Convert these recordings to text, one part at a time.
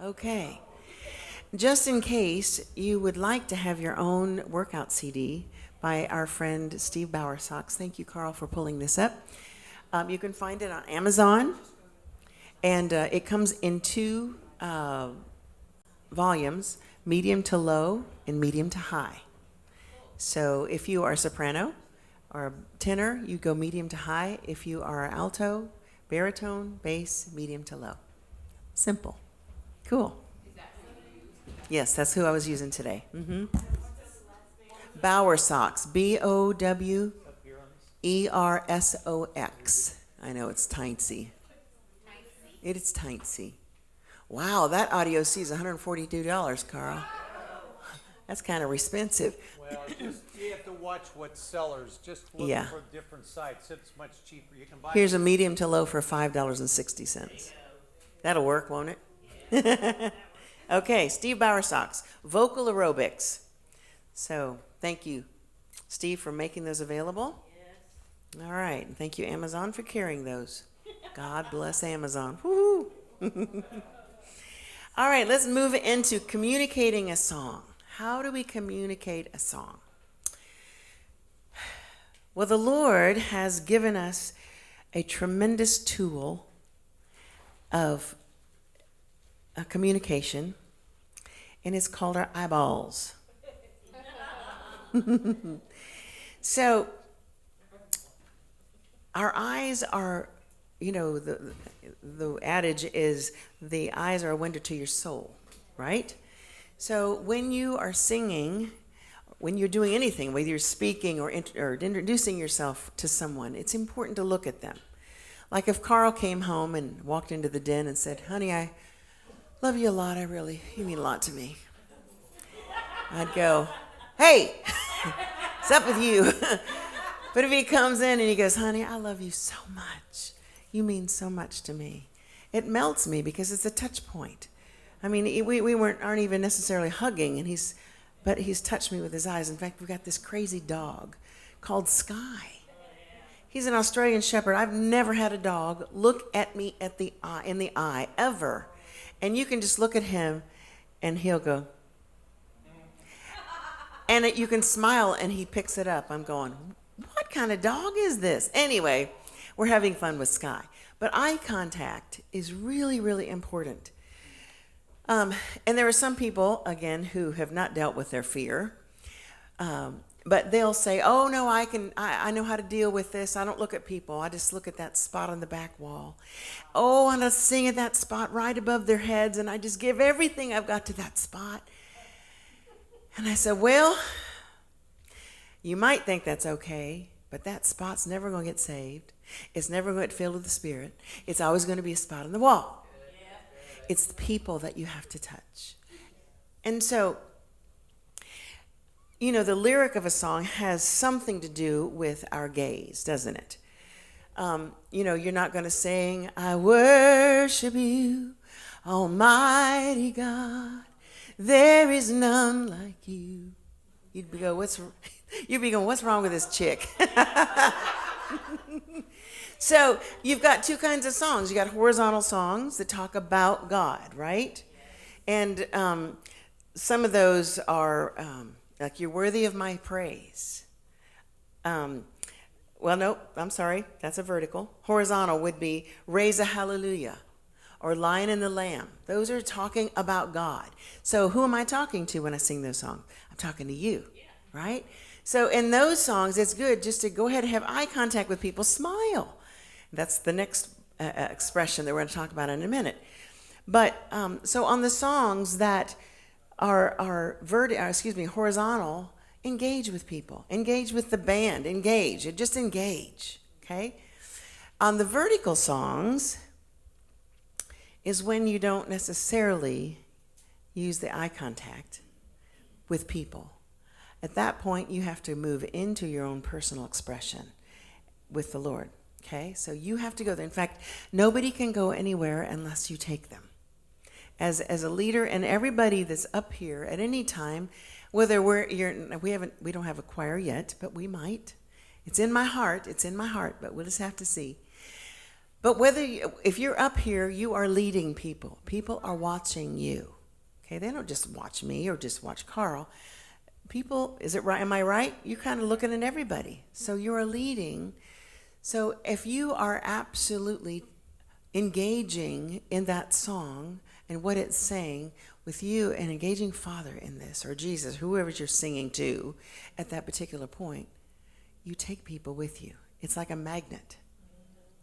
Okay. Just in case you would like to have your own workout CD by our friend Steve Bowersox. Thank you, Carl, for pulling this up. You can find it on Amazon, and it comes in two volumes, medium to low and medium to high. So if you are a soprano or a tenor, you go medium to high. If you are alto, baritone, bass, medium to low. Simple. Cool. Yes, that's who I was using today. Bowersox. Bowersox. I know it's tiny. It is tiny. Wow, that audio C is $142, Carl. That's kind of expensive. Well, you have to watch what sellers. Just look for different sites. It's much cheaper. You can buy. Here's a medium to low for $5.60. That'll work, won't it? Okay, Steve Bowersox, vocal aerobics. So thank you, Steve, for making those available. Yes. All right, and thank you, Amazon, for carrying those. God bless Amazon. Woo-hoo. All right, let's move into communicating a song. How do we communicate a song? Well, the Lord has given us a tremendous tool of communication, and it's called our eyeballs. So, our eyes are, the adage is the eyes are a window to your soul, right? So when you are singing, when you're doing anything, whether you're speaking or introducing yourself to someone, it's important to look at them. Like if Carl came home and walked into the den and said, "Honey, I love you a lot, you mean a lot to me." I'd go, "Hey, what's up with you?" But if he comes in and he goes, "Honey, I love you so much. You mean so much to me." It melts me because it's a touch point. I mean, we aren't even necessarily hugging, but he's touched me with his eyes. In fact, we've got this crazy dog called Sky. He's an Australian Shepherd. I've never had a dog look at me in the eye ever. And you can just look at him, and he'll go. And you can smile, and he picks it up. I'm going, what kind of dog is this? Anyway, we're having fun with Sky. But eye contact is really, really important. And there are some people, again, who have not dealt with their fear. But they'll say, "Oh, no, I know how to deal with this. I don't look at people. I just look at that spot on the back wall. Oh, and I sing at that spot right above their heads, and I just give everything I've got to that spot." And I said, "Well, you might think that's okay, but that spot's never going to get saved. It's never going to get filled with the Spirit. It's always going to be a spot on the wall. It's the people that you have to touch." And so, the lyric of a song has something to do with our gaze, doesn't it? You're not going to sing, "I worship you, Almighty God. There is none like you." You'd be going, "What's wrong with this chick?" So you've got two kinds of songs. You got horizontal songs that talk about God, right? And some of those are like, "You're worthy of my praise." Well, no, I'm sorry. That's a vertical. Horizontal would be "Raise a Hallelujah" or "Lion and the Lamb." Those are talking about God. So who am I talking to when I sing those songs? I'm talking to you, right? So in those songs, it's good just to go ahead and have eye contact with people. Smile. That's the next expression that we're going to talk about in a minute. But so on the songs that are horizontal, engage with people, engage with the band, just engage. Okay. On the vertical songs is when you don't necessarily use the eye contact with people. At that point, you have to move into your own personal expression with the Lord. Okay, so you have to go there. In fact, nobody can go anywhere unless you take them. As a leader, and everybody that's up here at any time, whether we don't have a choir yet, but we might. It's in my heart, but we'll just have to see. But if you're up here, you are leading people. People are watching you. Okay, they don't just watch me or just watch Carl. People, is it right? Am I right? You're kind of looking at everybody. So you are leading. So if you are absolutely engaging in that song and what it's saying with you and engaging Father in this, or Jesus, whoever you're singing to at that particular point, you take people with you. It's like a magnet.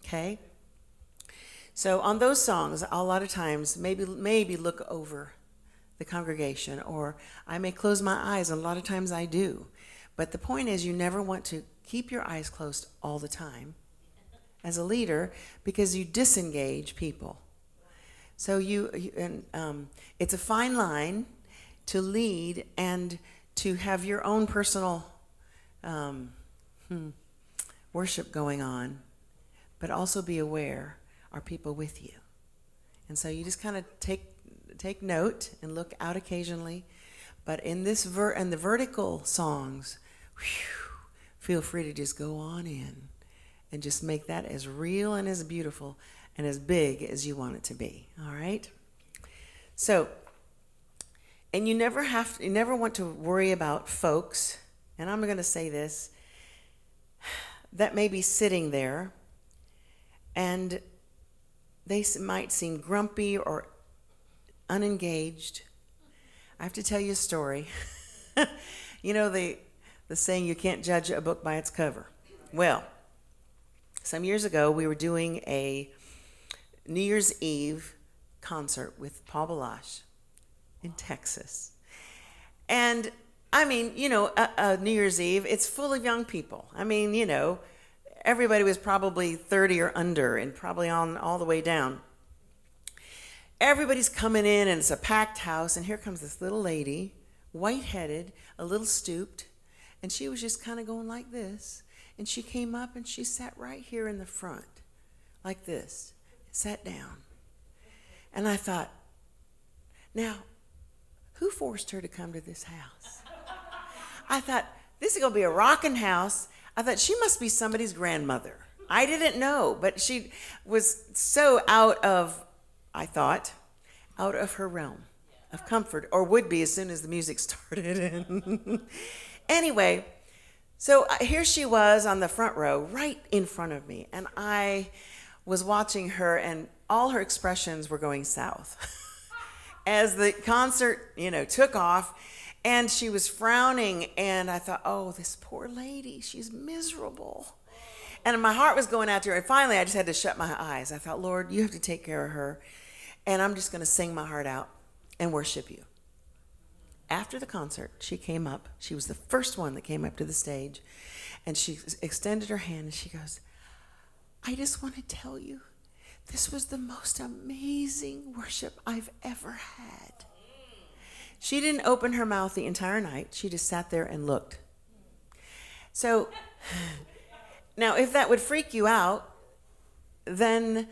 Okay? So on those songs, a lot of times, maybe look over the congregation, or I may close my eyes, and a lot of times I do. But the point is, you never want to keep your eyes closed all the time as a leader, because you disengage people. So it's a fine line to lead and to have your own personal worship going on, but also be aware, are people with you? And so you just kind of take note and look out occasionally. But in this and the vertical songs, feel free to just go on in and just make that as real and as beautiful and as big as you want it to be. All right? So, and you never want to worry about folks, and I'm going to say this, that may be sitting there and they might seem grumpy or unengaged. I have to tell you a story. You know the saying, you can't judge a book by its cover. Well, some years ago, we were doing a New Year's Eve concert with Paul Balash in Texas. And I mean, New Year's Eve, it's full of young people. I mean, everybody was probably 30 or under and probably on all the way down. Everybody's coming in and it's a packed house, and here comes this little lady, white-headed, a little stooped, and she was just kind of going like this. And she came up and she sat right here in the front, like this, sat down. And I thought, now, who forced her to come to this house? I thought, this is going to be a rocking house. I thought, she must be somebody's grandmother. I didn't know, but she was so out of her realm of comfort, or would be as soon as the music started. Anyway, so here she was on the front row, right in front of me, and I was watching her, and all her expressions were going south. As the concert, took off, and she was frowning, and I thought, oh, this poor lady, she's miserable. And my heart was going out to her, and finally I just had to shut my eyes. I thought, Lord, you have to take care of her, and I'm just going to sing my heart out and worship you. After the concert, she came up. She was the first one that came up to the stage, and she extended her hand, and she goes, I just want to tell you, this was the most amazing worship I've ever had. She didn't open her mouth the entire night. She just sat there and looked. So, now if that would freak you out, then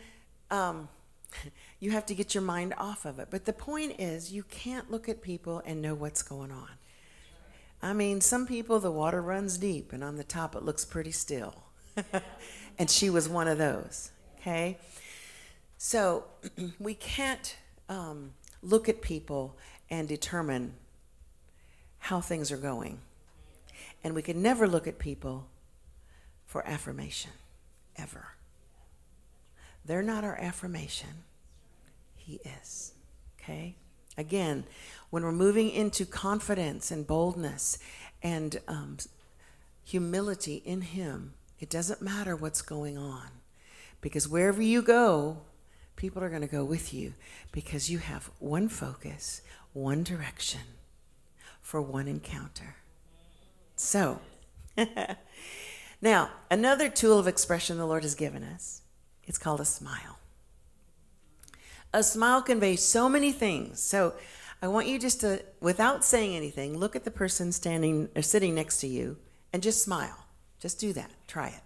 you have to get your mind off of it. But the point is, you can't look at people and know what's going on. I mean, some people, the water runs deep, and on the top it looks pretty still. And she was one of those, okay? So we can't look at people and determine how things are going. And we can never look at people for affirmation, ever. They're not our affirmation. He is, okay? Again, when we're moving into confidence and boldness and humility in him, it doesn't matter what's going on. Because wherever you go, people are going to go with you, because you have one focus, one direction for one encounter. So, now, another tool of expression the Lord has given us, it's called a smile. A smile conveys so many things. So I want you just to, without saying anything, look at the person standing or sitting next to you and just smile. Just do that. Try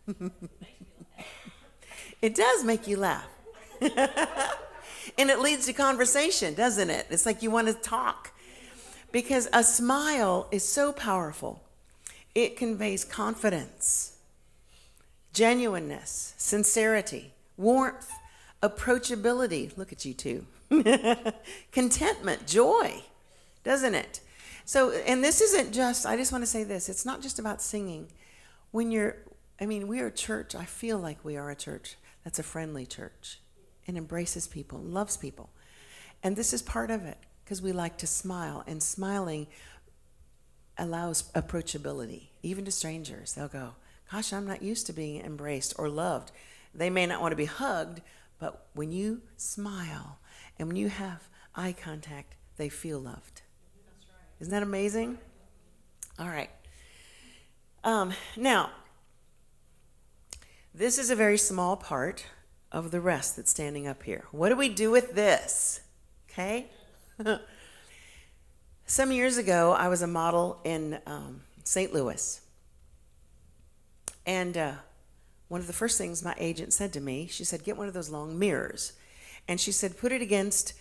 it. It does make you laugh. And it leads to conversation, doesn't it? It's like you want to talk. Because a smile is so powerful. It conveys confidence. genuineness, sincerity, warmth, approachability. Look at you two. Contentment, joy, doesn't it? So, and this isn't just, I just want to say this, it's not just about singing. We are a church, I feel like we are a church that's a friendly church and embraces people, and loves people. And this is part of it, because we like to smile, and smiling allows approachability, even to strangers. They'll go, gosh, I'm not used to being embraced or loved. They may not want to be hugged, but when you smile and when you have eye contact, they feel loved. That's right. Isn't that amazing? All right. Now, this is a very small part of the rest that's standing up here. What do we do with this? Okay? Some years ago, I was a model in St. Louis. And one of the first things my agent said to me, she said, get one of those long mirrors. And she said, put it against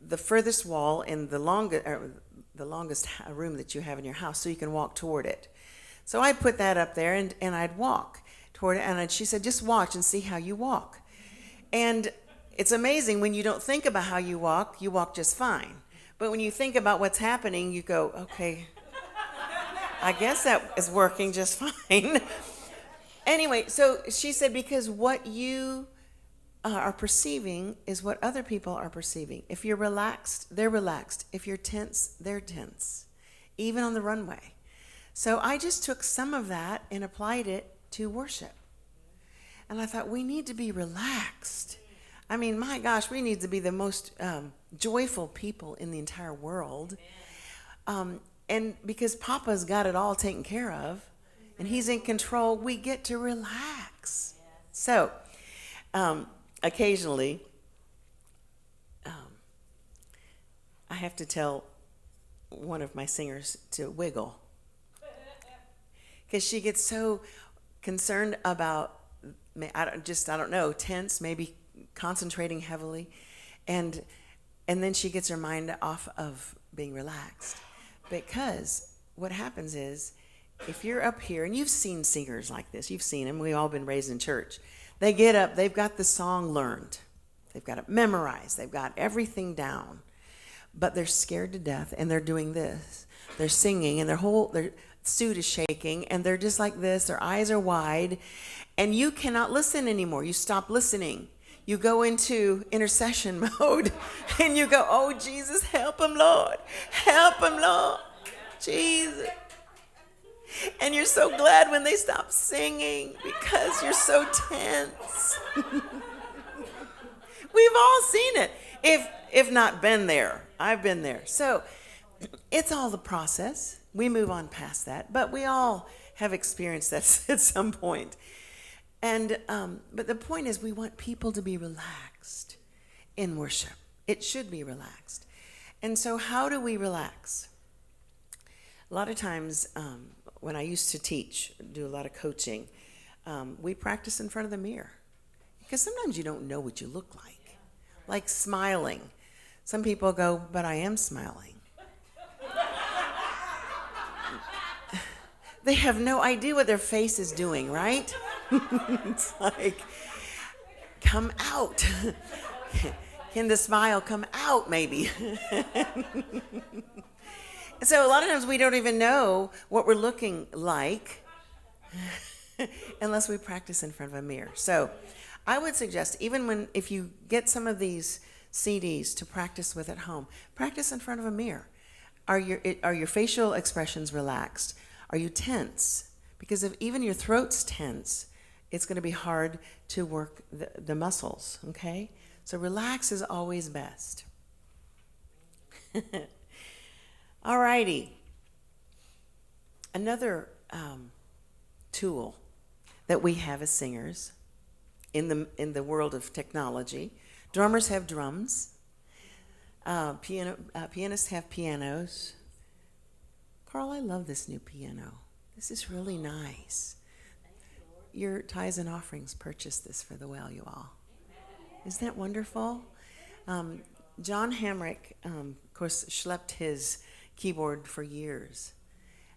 the furthest wall in the longest room that you have in your house so you can walk toward it. So I put that up there, and I'd walk toward it. And she said, just watch and see how you walk. And it's amazing, when you don't think about how you walk just fine. But when you think about what's happening, you go, okay, I guess that is working just fine. Anyway, so she said, because what you are perceiving is what other people are perceiving. If you're relaxed, they're relaxed. If you're tense, they're tense, even on the runway. So I just took some of that and applied it to worship. And I thought, we need to be relaxed. I mean, my gosh, we need to be the most joyful people in the entire world. And because Papa's got it all taken care of, and he's in control, we get to relax. So, occasionally, I have to tell one of my singers to wiggle, because she gets so concerned about, I don't know, tense, maybe concentrating heavily, and then she gets her mind off of being relaxed. Because what happens is, if you're up here, and you've seen singers like this, you've seen them, we've all been raised in church. They get up, they've got the song learned, they've got it memorized, they've got everything down, but they're scared to death, and they're doing this. They're singing, and their suit is shaking, and they're just like this, their eyes are wide, and you cannot listen anymore. You stop listening. You go into intercession mode, and you go, oh, Jesus, help them, Lord. Help them, Lord. Jesus. And you're so glad when they stop singing, because you're so tense. We've all seen it, if not been there. I've been there. So it's all the process. We move on past that, but we all have experienced that at some point. And but the point is, we want people to be relaxed in worship. It should be relaxed. And so how do we relax? A lot of times, when I used to teach, do a lot of coaching, we practice in front of the mirror. Because sometimes you don't know what you look like smiling. Some people go, but I am smiling. They have no idea what their face is doing, right? It's like, come out. Can the smile come out, maybe? So a lot of times we don't even know what we're looking like unless we practice in front of a mirror. So I would suggest, if you get some of these CDs to practice with at home, practice in front of a mirror. Are your facial expressions relaxed? Are you tense? Because if even your throat's tense, it's going to be hard to work the muscles, okay? So relax is always best. All righty. Another tool that we have as singers in the world of technology. Drummers have drums. Pianists have pianos. Carl, I love this new piano. This is really nice. Your tithes and offerings purchased this for the well, you all. Isn't that wonderful? John Hamrick, of course, schlepped his keyboard for years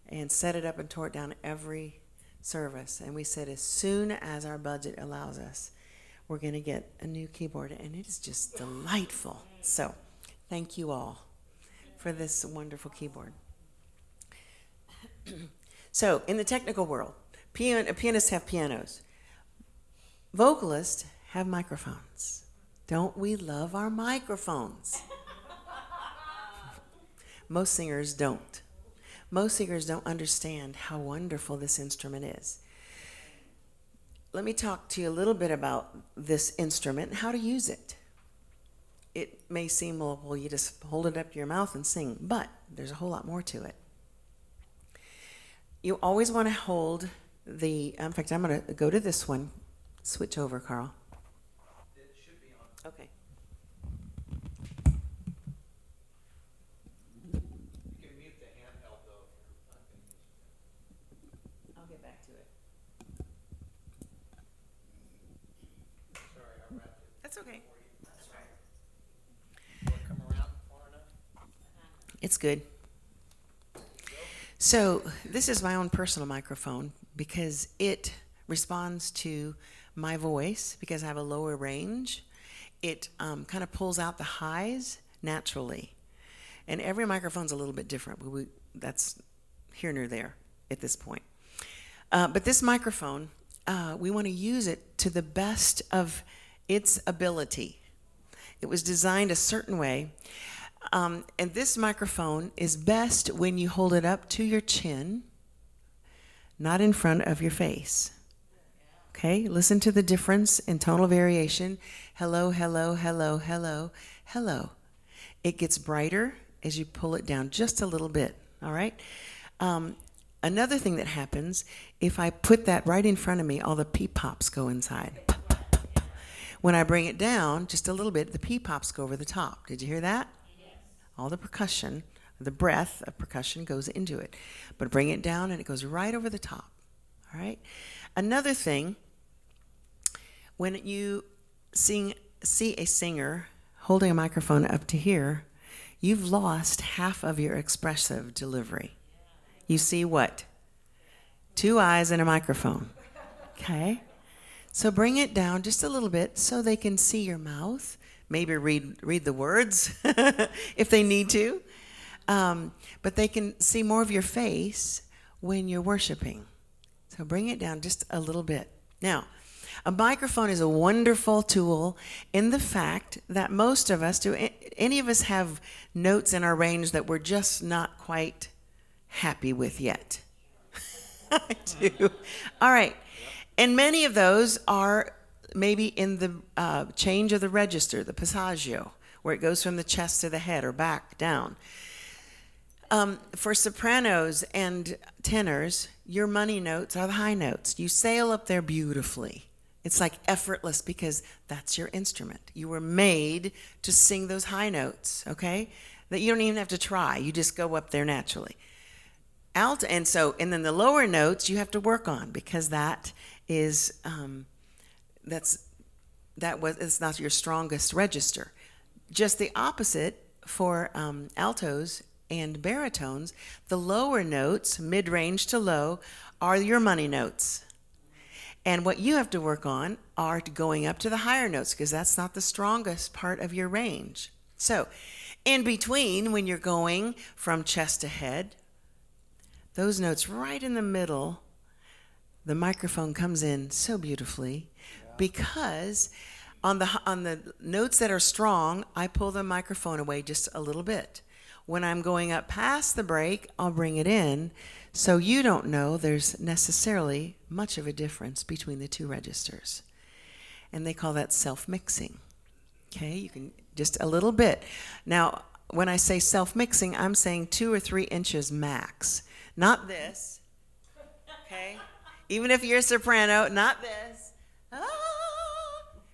and set it up and tore it down every service, and we said as soon as our budget allows us, we're going to get a new keyboard, and it is just delightful. So thank you all for this wonderful keyboard. So in the technical world, pianists have pianos. Vocalists have microphones. Don't we love our microphones? Most singers don't. Most singers don't understand how wonderful this instrument is. Let me talk to you a little bit about this instrument and how to use it. It may seem, well, you just hold it up to your mouth and sing, but there's a whole lot more to it. You always want to hold in fact, I'm going to go to this one. Switch over, Carl. It should be on. Okay. You can mute the handheld though if you're not going to use it. I'll get back to it. Sorry, I wrapped it. That's okay. That's right. Will it come around far enough? It's good. So this is my own personal microphone because it responds to my voice because I have a lower range. It kind of pulls out the highs naturally. And every microphone's a little bit different. That's here nor there at this point. But this microphone, we want to use it to the best of its ability. It was designed a certain way. And this microphone is best when you hold it up to your chin, not in front of your face. Okay, listen to the difference in tonal variation. Hello, hello, hello, hello, hello. It gets brighter as you pull it down just a little bit, all right? Another thing that happens, if I put that right in front of me, all the pee-pops go inside. When I bring it down just a little bit, the pee-pops go over the top. Did you hear that? All the percussion, the breath of percussion goes into it. But bring it down and it goes right over the top. All right? Another thing, when you see a singer holding a microphone up to here, you've lost half of your expressive delivery. You see what? 2 eyes and a microphone. Okay? So bring it down just a little bit so they can see your mouth. Maybe read the words if they need to. But they can see more of your face when you're worshiping. So bring it down just a little bit. Now, a microphone is a wonderful tool in the fact that most of us, any of us have notes in our range that we're just not quite happy with yet. I do. All right. And many of those are maybe in the change of the register, the passaggio, where it goes from the chest to the head or back down. For sopranos and tenors, your money notes are the high notes. You sail up there beautifully. It's like effortless because that's your instrument. You were made to sing those high notes, okay? That you don't even have to try. You just go up there naturally. Alto, and then the lower notes you have to work on because that is it's not your strongest register. Just the opposite for altos and baritones. The lower notes, mid-range to low, are your money notes. And what you have to work on are going up to the higher notes because that's not the strongest part of your range. So in between, when you're going from chest to head, those notes right in the middle, the microphone comes in so beautifully because on the notes that are strong, I pull the microphone away just a little bit. When I'm going up past the break, I'll bring it in so you don't know there's necessarily much of a difference between the two registers. And they call that self-mixing. Okay, you can just a little bit. Now, when I say self-mixing, I'm saying 2 or 3 inches max. Not this, okay? Even if you're a soprano, not this.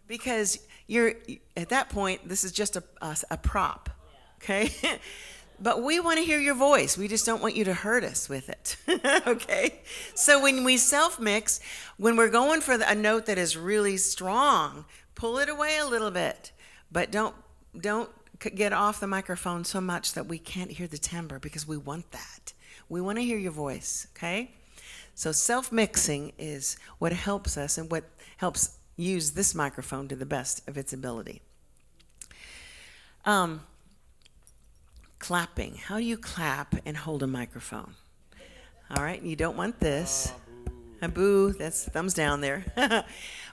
Because you're, at that point, this is just a prop, okay? But we want to hear your voice. We just don't want you to hurt us with it, okay? So when we self-mix, when we're going for a note that is really strong, pull it away a little bit. But don't get off the microphone so much that we can't hear the timbre because we want that. We want to hear your voice, okay? So self-mixing is what helps us and what helps use this microphone to the best of its ability. Clapping. How do you clap and hold a microphone? All right, you don't want this. Boo, that's thumbs down there.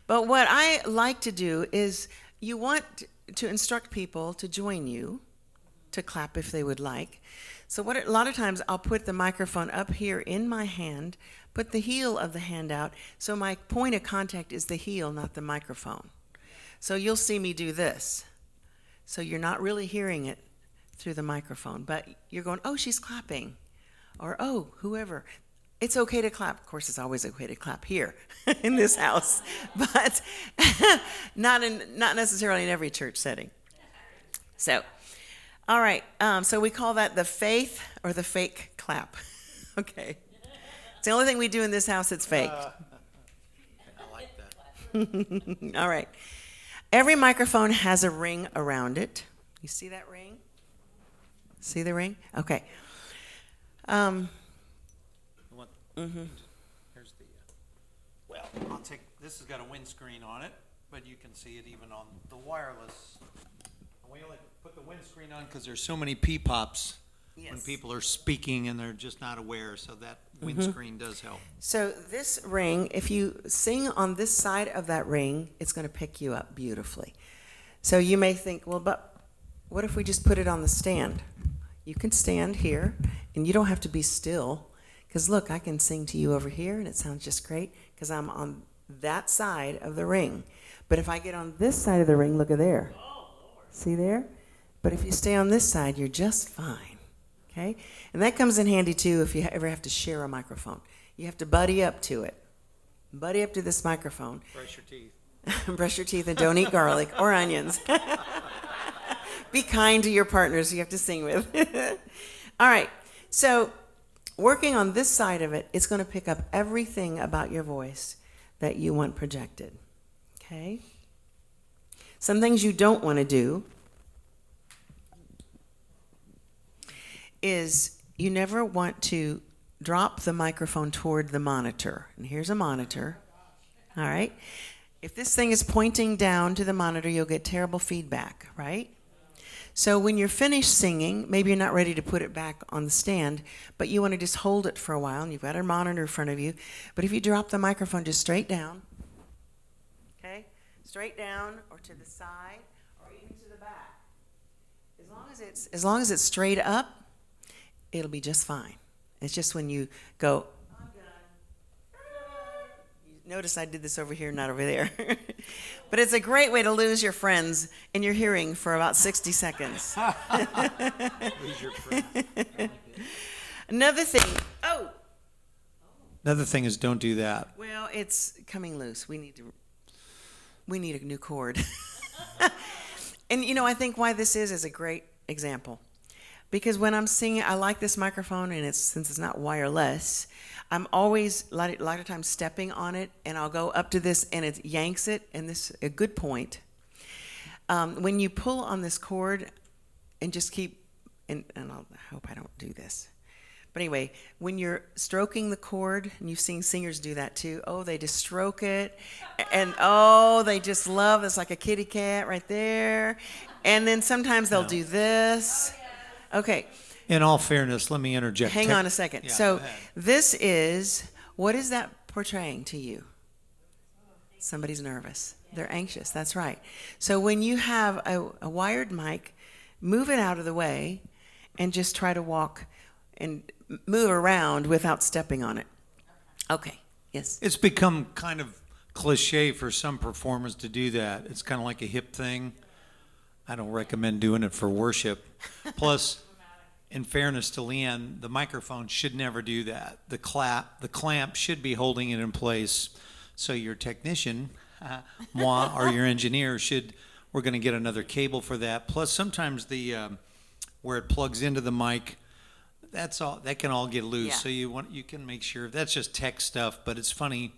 But what I like to do is you want to instruct people to join you to clap if they would like. So a lot of times I'll put the microphone up here in my hand, put the heel of the hand out, so my point of contact is the heel, not the microphone. So you'll see me do this. So you're not really hearing it through the microphone, but you're going, oh, she's clapping, or oh, whoever. It's okay to clap. Of course, it's always okay to clap here in this house, but not necessarily in every church setting. So, all right. So we call that the faith or the fake clap. Okay. It's the only thing we do in this house that's fake. I like that. All right. Every microphone has a ring around it. You see that ring? See the ring? Okay. Here's the, well, I'll take, this has got a windscreen on it, but you can see it even on the wireless. We only put the windscreen on because there's so many P-pops when people are speaking and they're just not aware, so that windscreen does help. So this ring, if you sing on this side of that ring, it's going to pick you up beautifully. So you may think, well, but what if we just put it on the stand? You can stand here, and you don't have to be still. Because look, I can sing to you over here, and it sounds just great because I'm on that side of the ring. But if I get on this side of the ring, look at there. See there? But if you stay on this side, you're just fine. Okay? And that comes in handy, too, if you ever have to share a microphone. You have to buddy up to it. Buddy up to this microphone. Brush your teeth. Brush your teeth and don't eat garlic or onions. Be kind to your partners you have to sing with. All right. So working on this side of it, it's going to pick up everything about your voice that you want projected. Okay? Some things you don't want to do is you never want to drop the microphone toward the monitor. And here's a monitor. All right? If this thing is pointing down to the monitor, you'll get terrible feedback, right? So when you're finished singing, maybe you're not ready to put it back on the stand, but you want to just hold it for a while, and you've got a monitor in front of you. But if you drop the microphone just straight down, okay, straight down or to the side or even to the back, as long as it's straight up, it'll be just fine. It's just when you go, I'm done. Notice I did this over here, not over there. But it's a great way to lose your friends in your hearing for about 60 seconds. Lose your friend. Another thing, Another thing is don't do that. well, it's coming loose. We need a new cord. And I think why this is a great example. Because when I'm singing, I like this microphone, and since it's not wireless, I'm always a lot of times stepping on it, and I'll go up to this, and it yanks it, and this is a good point. When you pull on this cord and just keep, and I hope I don't do this, but anyway, when you're stroking the cord, and you've seen singers do that too, they just stroke it, and they just love, it's like a kitty cat right there, and then sometimes they'll do this. Okay. In all fairness, let me interject. Hang on a second. Yeah, so this is, what is that portraying to you? Somebody's nervous. They're anxious. That's right. So when you have a wired mic, move it out of the way and just try to walk and move around without stepping on it. Okay. Yes. It's become kind of cliche for some performers to do that. It's kind of like a hip thing. I don't recommend doing it for worship. Plus, in fairness to Leann, the microphone should never do that. The clamp should be holding it in place. So your technician, moi, or your engineer we're going to get another cable for that. Plus, sometimes where it plugs into the mic, that can all get loose. Yeah. So you can make sure. That's just tech stuff, but it's funny.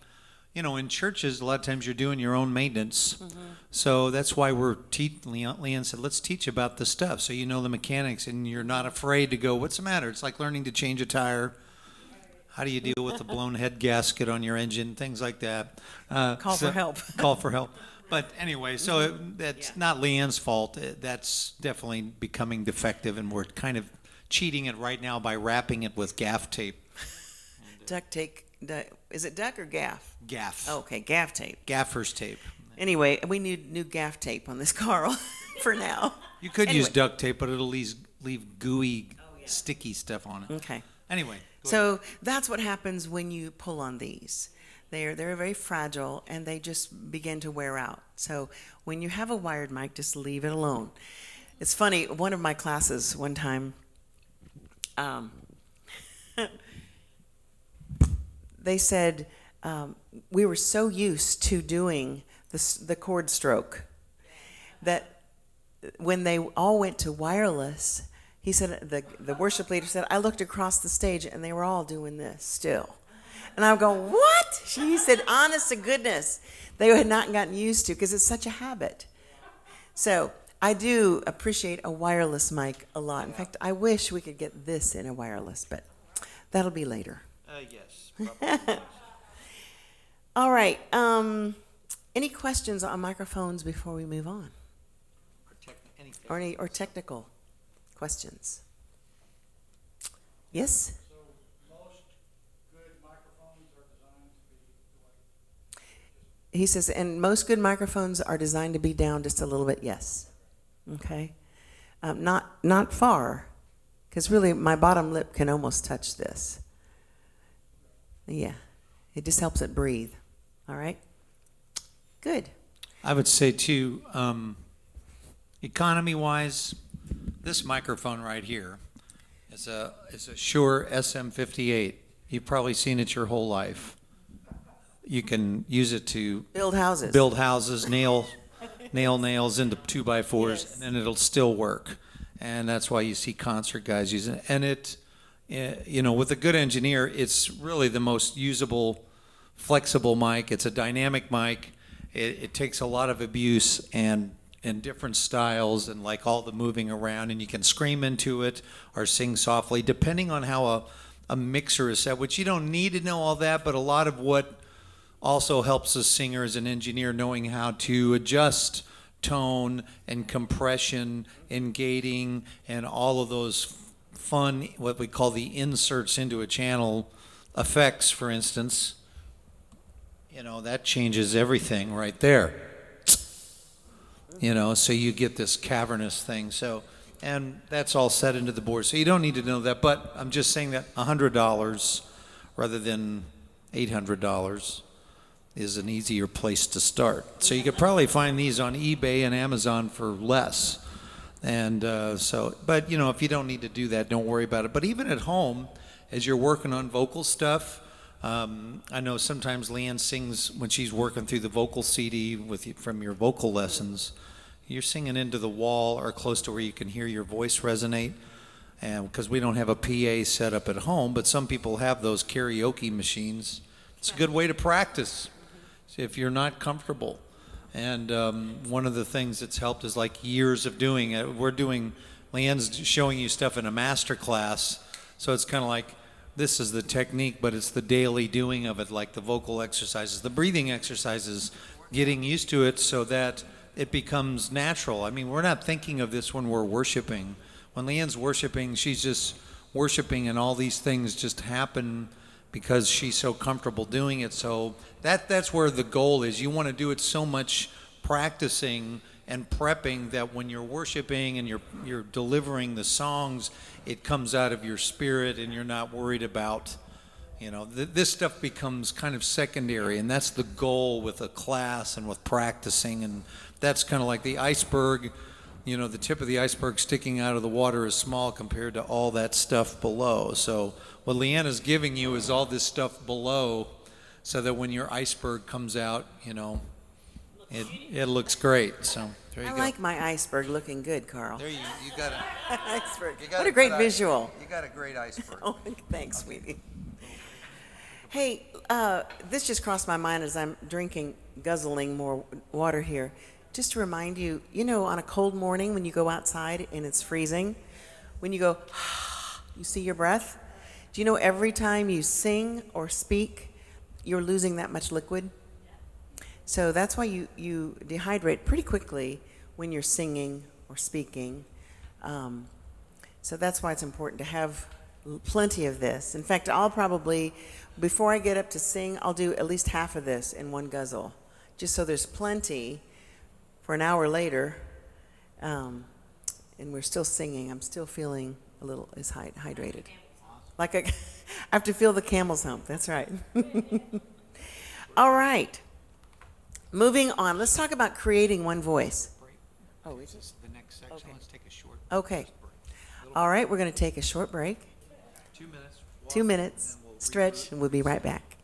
In churches, a lot of times you're doing your own maintenance. Mm-hmm. So that's why Leann said, let's teach about the stuff so you know the mechanics and you're not afraid to go, what's the matter? It's like learning to change a tire. How do you deal with a blown head gasket on your engine? Things like that. Call for help. Call for help. But anyway, so that's not Leann's fault. That's definitely becoming defective, and we're kind of cheating it right now by wrapping it with gaff tape. Duct tape. Is it duck or gaff? Gaff. Okay, gaff tape. Gaffer's tape. Anyway, we need new gaff tape on this car for now. You could Anyway. use duct tape, but it'll leave gooey, sticky stuff on it. Okay. Anyway. So that's what happens when you pull on these. They're very fragile, and they just begin to wear out. So when you have a wired mic, just leave it alone. It's funny, one of my classes one time, they said we were so used to doing the chord stroke that when they all went to wireless, he said, the worship leader said, I looked across the stage and they were all doing this still. And I would go, what? He said, honest to goodness, they had not gotten used to, because it's such a habit. So I do appreciate a wireless mic a lot. In fact, I wish we could get this in a wireless, but that'll be later. Yes. Probably. All right. Any questions on microphones before we move on? Or technical questions? Yes? So most good microphones are designed to be He says, and most good microphones are designed to be down just a little bit. Yes. Okay. Not far, because really my bottom lip can almost touch this. Yeah. It just helps it breathe. All right. Good. I would say too, economy-wise, this microphone right here is a Shure SM58. You've probably seen it your whole life. You can use it to Build houses. nail nails into 2x4s, Yes. and then it'll still work. And that's why you see concert guys using it. And with a good engineer, it's really the most usable, flexible mic. It's a dynamic mic. It takes a lot of abuse and different styles and like all the moving around, and you can scream into it or sing softly depending on how a mixer is set, which you don't need to know all that, but a lot of what also helps a singer as an engineer knowing how to adjust tone and compression and gating and all of those fun, what we call the inserts into a channel effects, for instance. That changes everything right there. So you get this cavernous thing. And that's all set into the board. So you don't need to know that, but I'm just saying that $100 rather than $800 is an easier place to start. So you could probably find these on eBay and Amazon for less. And but if you don't need to do that, don't worry about it. But even at home, as you're working on vocal stuff, I know sometimes Leann sings when she's working through the vocal CD from your vocal lessons. You're singing into the wall or close to where you can hear your voice resonate. And because we don't have a PA set up at home, but some people have those karaoke machines. It's a good way to practice if you're not comfortable. And one of the things that's helped is like years of doing it. Leann's showing you stuff in a master class, so it's kind of like this is the technique, but it's the daily doing of it, like the vocal exercises, the breathing exercises, getting used to it so that it becomes natural. I mean, we're not thinking of this when we're worshiping. When Leann's worshiping, she's just worshiping, and all these things just happen because she's so comfortable doing it. So that's where the goal is. You want to do it so much practicing and prepping that when you're worshiping and you're delivering the songs, it comes out of your spirit and you're not worried about, this stuff becomes kind of secondary, and that's the goal with a class and with practicing. And that's kind of like the iceberg. The tip of the iceberg sticking out of the water is small compared to all that stuff below. So what Leann is giving you is all this stuff below, so that when your iceberg comes out, it looks great. So there you I go. like my iceberg looking good, Carl. There you got it. Iceberg. You got What a great visual. You got a great iceberg. Oh, thanks, sweetie. Hey, this just crossed my mind as I'm guzzling more water here. Just to remind you, on a cold morning when you go outside and it's freezing, when you go, you see your breath? Do you know every time you sing or speak, you're losing that much liquid? So that's why you dehydrate pretty quickly when you're singing or speaking. So that's why it's important to have plenty of this. In fact, I'll probably, before I get up to sing, I'll do at least half of this in one guzzle, just so there's plenty for an hour later, and we're still singing. I'm still feeling a little hydrated. Like I have to feel the camel's hump. That's right. All right. Moving on. Let's talk about creating one voice. Oh, is it? The next section, Okay. let's take a short Okay. break. All right. We're going to take a short break. 2 minutes. 2 minutes. Stretch, and we'll be right back.